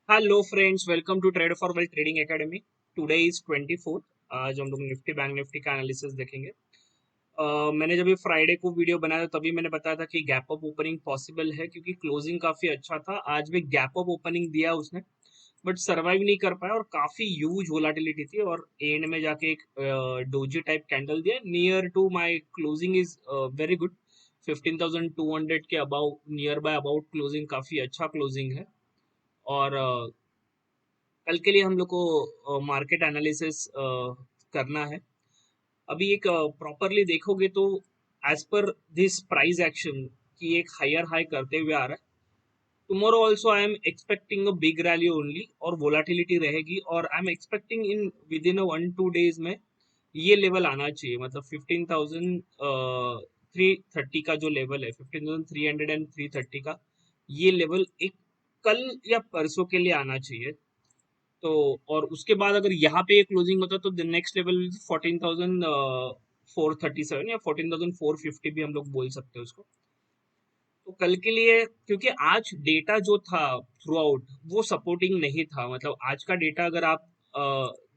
Hello friends, welcome to trade for wealth trading academy. Today is 24। आज हम लोग Nifty bank Nifty का एनालिसिस देखेंगे। मैंने जब ये फ्राइडे को वीडियो बनाया था तभी मैंने बताया था कि गैप अप ओपनिंग पॉसिबल है क्योंकि क्लोजिंग काफी अच्छा था। आज भी गैप अप ओपनिंग दिया उसने, बट सरवाइव नहीं कर पाया और काफी ह्यूज वोलाटिलिटी थी और एंड में जाके एक डोजी टाइप कैंडल दिया near to my closing is very good. 15,200 के about near by about closing काफी अच्छा क्लोजिंग है। और कल के लिए हम लोग को मार्केट एनालिसिस करना है। अभी एक प्रॉपरली देखोगे तो as per this price action की एक हायर हाई करते हुए आ रहा है। Tomorrow also I am expecting a big rally only और वोलाटिलिटी रहेगी और I am expecting in with in 1-2 days में ये लेवल आना चाहिए। मतलब 15,330 का जो लेवल है, 15,300 एंड 330 का ये लेवल एक कल या परसों के लिए आना चाहिए। तो और उसके बाद अगर यहाँ पे क्लोजिंग होता तो नेक्स्ट लेवल 14,437 या 14,450 भी हम लोग बोल सकते हैं उसको। तो कल के लिए क्योंकि आज डेटा जो था थ्रू आउट वो सपोर्टिंग नहीं था। मतलब आज का डेटा अगर आप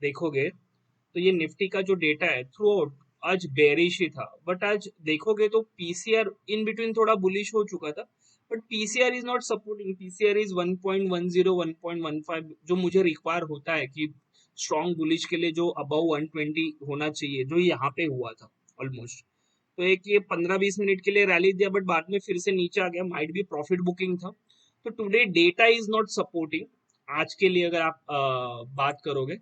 देखोगे तो ये निफ्टी का जो डेटा है थ्रू आउट आज बेरिश ही था। बट आज देखोगे तो पीसीआर इन बिटवीन थोड़ा बुलिश हो चुका था, but PCR is not supporting. PCR is 1.10 1.15 जो मुझे रिक्वायर होता है कि स्ट्रॉन्ग बुलिश के लिए जो अबव 120 होना चाहिए, जो यहाँ पे हुआ था ऑलमोस्ट। तो एक ये 15-20 मिनट के लिए रैली दिया बट बाद में फिर से नीचे आ गया, माइट भी प्रॉफिट बुकिंग था। तो today data is not supporting आज के लिए। अगर आप बात करोगे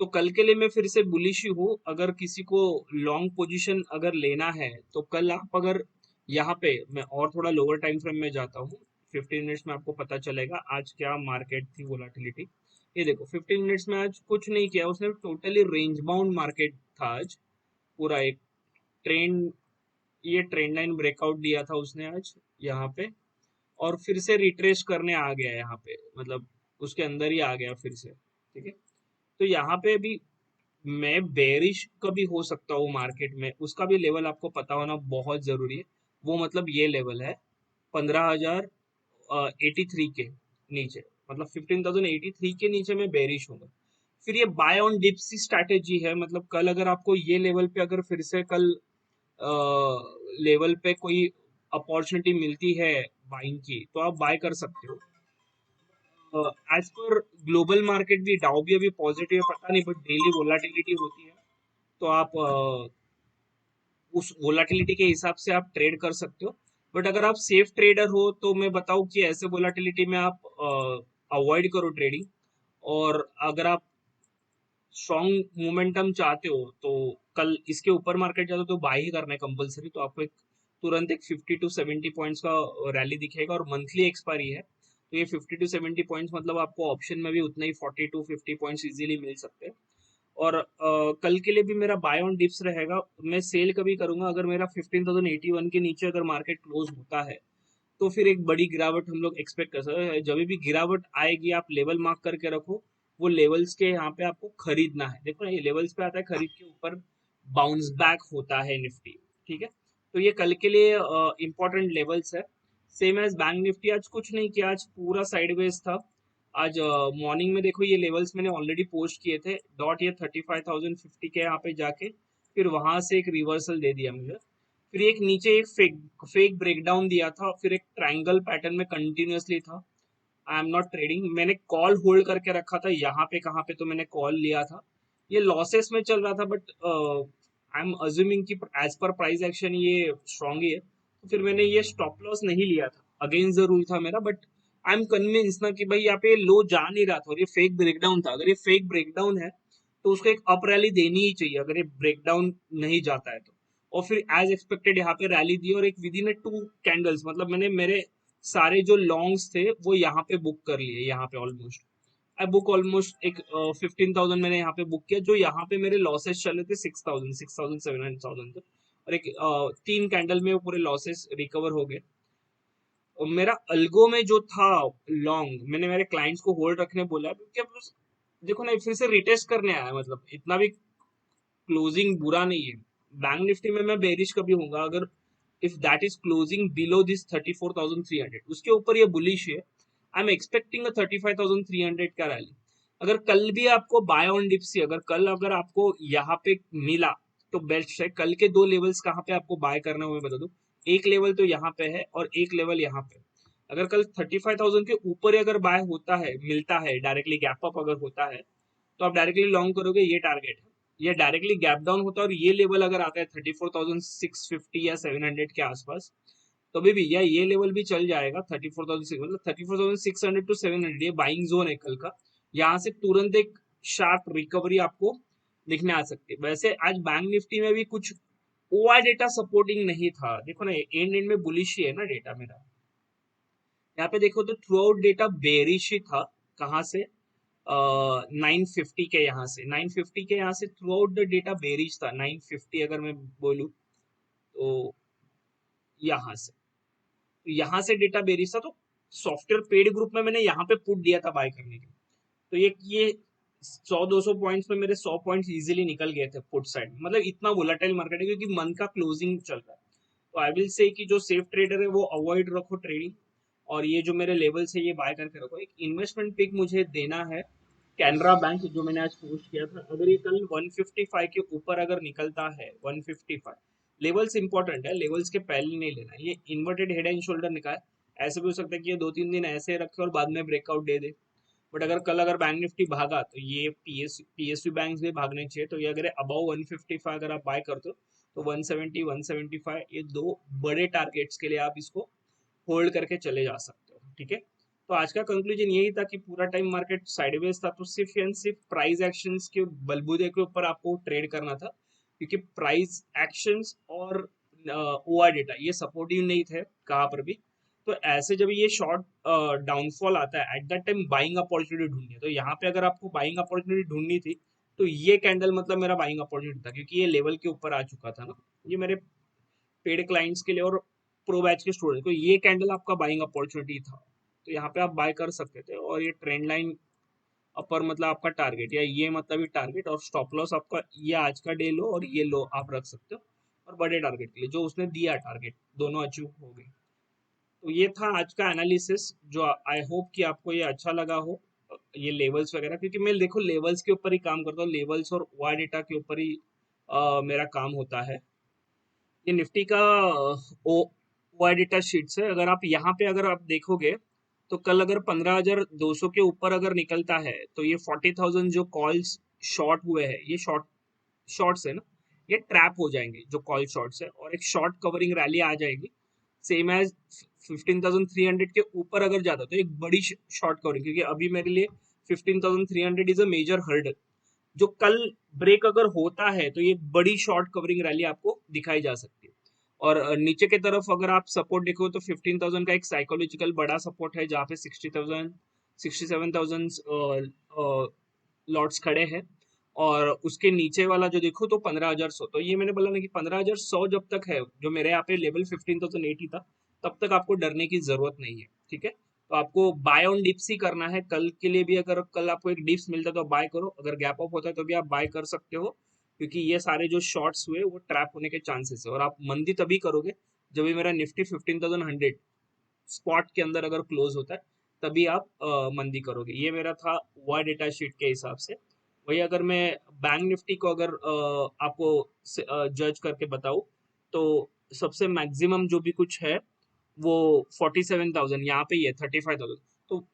तो कल के लिए मैं फिर से बुलिश ही हूँ। अगर किसी को लॉन्ग पोजीशन अगर लेना है तो कल आप अगर यहाँ पे मैं और थोड़ा लोअर टाइम फ्रेम में जाता हूँ, 15 मिनट्स में आपको पता चलेगा आज क्या मार्केट थी वोलाटिलिटी। ये देखो 15 मिनट्स में आज कुछ नहीं किया उसने, टोटली रेंज बाउंड मार्केट था आज पूरा। एक ट्रेंड, ये ट्रेंड लाइन ब्रेकआउट दिया था उसने आज यहाँ पे और फिर से रिट्रेस करने आ गया यहाँ पे। मतलब उसके अंदर ही आ गया फिर से। ठीक है, तो यहाँ पे भी मैं बेरिश कभी हो सकता हूँ मार्केट में, उसका भी लेवल आपको पता होना बहुत जरूरी है। वो मतलब ये लेवल है 15,083 के नीचे। मतलब 15,083 के नीचे मैं बेरिश हूँ। फिर ये बाय ऑन डिप्स की स्ट्रैटेजी है। मतलब कल अगर आपको ये लेवल पे अगर फिर से कल लेवल पे कोई अपॉर्चुनिटी मिलती है बाइंग की तो आप बाय कर सकते हो। एज पर ग्लोबल मार्केट भी डाउ भी अभी पॉजिटिव है, पता नहीं, बट डेली वोलाटिलिटी होती है। तो आप उस वोलाटिलिटी के हिसाब से आप ट्रेड कर सकते हो। बट अगर आप सेफ ट्रेडर हो तो मैं बताऊं कि ऐसे वोलाटिलिटी में आप अवॉइड करो ट्रेडिंग। और अगर आप स्ट्रॉन्ग मोमेंटम चाहते हो तो कल इसके ऊपर मार्केट जाते हो तो बाय ही करना है कंपलसरी। तो आपको एक तुरंत एक 50 to 70 पॉइंट्स का रैली दिखेगा और मंथली एक्सपायरी है। तो ये 50 to 70 पॉइंट्स मतलब आपको ऑप्शन में भी उतना ही 40 to 50 पॉइंट्स इजीली मिल सकते हैं। और कल के लिए भी मेरा बाय ऑन डिप्स रहेगा। मैं सेल कभी करूंगा अगर मेरा 15,081 के नीचे अगर मार्केट क्लोज होता है तो फिर एक बड़ी गिरावट हम लोग एक्सपेक्ट कर सकते हैं। जब भी गिरावट आएगी आप लेवल मार्क करके रखो। वो लेवल्स के यहाँ पे आपको खरीदना है। देखो ना, ये लेवल्स पे आता है, खरीद के ऊपर बाउंस बैक होता है निफ्टी। ठीक है, तो ये कल के लिए इंपॉर्टेंट लेवल्स है। सेम एज बैंक निफ्टी आज कुछ नहीं किया, आज पूरा साइडवेज था। आज मॉर्निंग में देखो ये लेवल्स मैंने ऑलरेडी पोस्ट किए थे, डॉट ये 35,050 के यहाँ पे जाके फिर वहां से एक रिवर्सल दे दिया मुझे। फिर एक नीचे एक फेक फेक ब्रेकडाउन दिया था, फिर एक ट्रायंगल पैटर्न में कंटिन्यूअसली था। आई एम नॉट ट्रेडिंग, मैंने कॉल होल्ड करके रखा था यहाँ पे कहाँ पे, तो मैंने कॉल लिया था। ये लॉसेस में चल रहा था बट आई एम अज्यूमिंग कि एज पर प्राइस एक्शन ये स्ट्रांग ही है, तो फिर मैंने ये स्टॉप लॉस नहीं लिया था। अगेंस्ट द रूल था मेरा, बट आई एम कन्विंस ना कि भाई यहाँ पे लो जा नहीं रहा था और ये फेक ब्रेकडाउन था। अगर ये फेक ब्रेकडाउन है तो उसको एक अप रैली देनी ही चाहिए अगर ये ब्रेकडाउन नहीं जाता है तो। और फिर एज एक्सपेक्टेड यहाँ पे रैली दी और एक विद इन 2 कैंडल्स मतलब मैंने मेरे सारे जो लॉन्ग्स थे वो यहाँ पे बुक कर लिए। यहाँ पे ऑलमोस्ट आई बुक ऑलमोस्ट एक 15,000 मैंने यहाँ पे बुक किया। जो यहाँ पे मेरे लॉसेस चले थे 6,000 6,700 तक, और एक 3 कैंडल में वो पूरे लॉसेस रिकवर हो गए। और मेरा अल्गो में जो था लॉन्ग, मैंने मेरे क्लाइंट्स को होल्ड रखने बोला क्योंकि अब देखो ना फिर से रिटेस्ट करने आया। मतलब इतना भी क्लोजिंग बुरा नहीं है। बैंक निफ्टी में मैं बेरिश कभी होऊंगा अगर if that is closing below this 34,300, उसके ऊपर ये बुलिश है। आई एम एक्सपेक्टिंग 35,300 का रैली। अगर कल भी आपको बाय ऑन डिप्सी, अगर आपको यहाँ पे मिला तो बेस्ट है। कल के दो लेवल्स कहाँ पे आपको बाय करना है मैं बता दूं। एक लेवल तो यहाँ पे है और एक लेवल यहाँ पे। अगर कल 35,000 के ऊपर अगर बाय होता है, मिलता है डायरेक्टली गैप अप अगर होता है, तो आप डायरेक्टली लॉन्ग करोगे, ये टारगेट है। ये डायरेक्टली गैप डाउन होता है और ये लेवल अगर आता है 34,650 या 700 के आसपास, तो अभी भी या ये लेवल भी चल जाएगा 34,600, मतलब 34,600 टू 700, ये बाइंग जोन है कल का। यहाँ से तुरंत एक शार्प रिकवरी आपको दिखने आ सकती है। वैसे आज बैंक निफ्टी में भी कुछ ओआई डेटा सपोर्टिंग नहीं था, देखो ना एंड में बुलिश ही है ना डेटा मेरा। यहाँ पे देखो तो थ्रू आउट डेटा बेरिश ही था। कहाँ से? 950 के यहाँ से, 950 के यहाँ से through out the data bearish था। 950 अगर मैं बोलूँ तो यहाँ से, तो यहाँ से डेटा बेरिश था। तो सॉफ्टवेयर पेड ग्रुप में मैंने यहाँ पे पुट दिया था बाय करने के। तो ये 100-200 पॉइंट्स में मेरे 100 पॉइंट्स इजीली निकल गए थे पुट साइड। मतलब इतना वोलेटाइल मार्केट है क्योंकि मंथ का क्लोजिंग चल रहा है। तो आई विल से कि जो सेफ ट्रेडर है वो अवॉइड रखो ट्रेडिंग, और ये जो मेरे लेवल्स है ये बाय करके रखो। एक इन्वेस्टमेंट पिक मुझे देना है कैनरा बैंक, जो मैंने आज पोस्ट किया था। अगर ये कल 155 के ऊपर अगर निकलता है, 155 लेवल्स इंपॉर्टेंट है, लेवल्स के पहले नहीं लेना। ये इन्वर्टेड हेड एंड शोल्डर निकाल, ऐसे भी हो सकता है कि ये 2-3 दिन ऐसे रखे और बाद में ब्रेकआउट दे दे। बट अगर बैंक निफ्टी भागा तो ये पीएसयू बैंक भी भागने चाहिए। तो ये अगर अबाउ 155 अगर आप बाय करते हो तो 170 175 ये दो बड़े टारगेट्स के लिए आप इसको होल्ड करके चले जा सकते हो। ठीक है, तो आज का कंक्लूजन यही था कि पूरा टाइम मार्केट साइडवेज था, तो सिर्फ एंड सिर्फ प्राइस एक्शंस के बलबूते के ऊपर आपको ट्रेड करना था, क्योंकि प्राइस एक्शंस और ओआर डेटा ये सपोर्टिव नहीं थे कहाँ पर भी। तो ऐसे जब ये शॉर्ट डाउनफॉल आता है, at that time buying opportunity ढूंढनी है। तो यहाँ पे अगर आपको बाइंग अपॉर्चुनिटी ढूंढनी थी तो ये कैंडल मतलब मेरा बाइंग अपॉर्चुनिटी था, क्योंकि ये लेवल के ऊपर आ चुका था ना। ये मेरे पेड क्लाइंट्स के लिए और प्रो बैच के स्टूडेंट को ये कैंडल आपका बाइंग अपॉर्चुनिटी था। तो यहाँ पे आप बाय कर सकते थे। और ये ट्रेंड लाइन अपर मतलब आपका टारगेट, या ये मतलब ये टारगेट, और स्टॉप लॉस आपका ये आज का डे लो और ये लो आप रख सकते हो। और बड़े टारगेट के लिए जो उसने दिया टारगेट दोनों अचीव हो गए। तो ये था आज का एनालिसिस, जो आई होप कि आपको ये अच्छा लगा हो। ये लेवल्स वगैरह, क्योंकि मैं देखो लेवल्स के ऊपर ही काम करता हूँ, लेवल्स और वाई डेटा के ऊपर ही मेरा काम होता है। ये निफ्टी का ओ वाई डेटा शीट्स है। अगर आप यहाँ पे अगर आप देखोगे तो कल अगर 15,200 के ऊपर अगर निकलता है तो ये 40,000 जो कॉल्स शॉर्ट हुए हैं, ये शॉर्ट्स है ना, ये ट्रैप हो जाएंगे जो कॉल शॉर्ट्स है, और एक शॉर्ट कवरिंग रैली आ जाएगी सेम एज 15,300 के ऊपर अगर जाता तो एक बड़ी शॉर्ट कवरिंग, क्योंकि अभी मेरे लिए 15,300 इज अ मेजर हर्डल। जो कल ब्रेक अगर होता है तो ये बड़ी शॉर्ट कवरिंग रैली आपको दिखाई जा सकती है। और नीचे के तरफ अगर आप सपोर्ट देखो तो 15,000 का एक साइकोलॉजिकल बड़ा सपोर्ट है, जहाँ पे 60,000 67,000 लॉट्स खड़े हैं। और उसके नीचे वाला जो देखो तो 15,100। तो ये मैंने बोला ना कि 15,100 जब तक है, जो मेरे यहाँ पे लेवल 15,080 था, तब तक आपको डरने की जरूरत नहीं है। ठीक है, तो आपको बाय ऑन डिप्स ही करना है कल के लिए भी। अगर कल आपको एक डिप्स मिलता है तो बाय करो, अगर गैप अप होता है तो भी आप बाय कर सकते हो, क्योंकि ये सारे जो शॉर्ट्स हुए वो ट्रैप होने के चांसेस है। और आप मंदी तभी करोगे जब भी मेरा निफ्टी 15,100 स्पॉट के अंदर अगर क्लोज होता है, तभी आप मंदी करोगे। ये मेरा था वाई डेटा शीट के हिसाब से। वही अगर मैं बैंक निफ्टी को अगर आपको जज करके बताऊं तो सबसे मैक्सिमम जो भी कुछ है वो 47,000 यहाँ पे ही है, 35,000। तो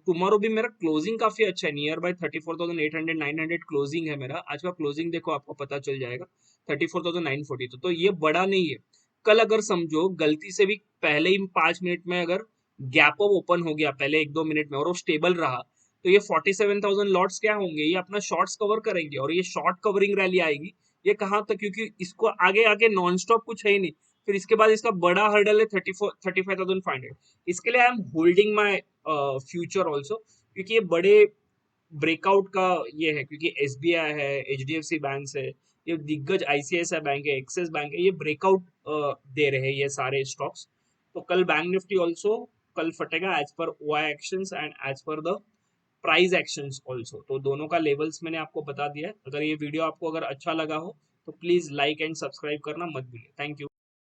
टुमारो भी मेरा क्लोजिंग काफी अच्छा है, नियर बाय 34,800 900 क्लोजिंग है मेरा। आज का क्लोजिंग देखो आपको पता चल जाएगा 34,940। तो ये बड़ा नहीं है। कल अगर समझो गलती से भी पहले ही 5 मिनट में अगर गैप अप ओपन हो गया पहले 1-2 मिनट में और वो स्टेबल रहा, तो ये 47,000 लॉट्स क्या होंगे, ये अपना शॉर्ट्स कवर करेंगे और ये शॉर्ट कवरिंग रैली आएगी। ये कहाँ तक, क्योंकि इसको आगे आगे नॉन स्टॉप कुछ है ही नहीं। फिर इसके बाद इसका बड़ा हर्डल है 35,500। इसके लिए I am holding my future also, क्योंकि ये बड़े ब्रेकआउट का ये है, क्योंकि एसबीआई है, एचडीएफसी बैंक है, ये दिग्गज आईसीआईसीआई बैंक है, एक्सिस बैंक है, ये ब्रेकआउट दे रहे हैं ये सारे स्टॉक्स। तो कल बैंक निफ्टी ऑल्सो कल फटेगा as per OI actions and as per the price actions also. तो दोनों का लेवल्स मैंने आपको बता दिया है। अगर ये वीडियो आपको अगर अच्छा लगा हो तो प्लीज लाइक एंड सब्सक्राइब करना मत भूलिए। Thank you.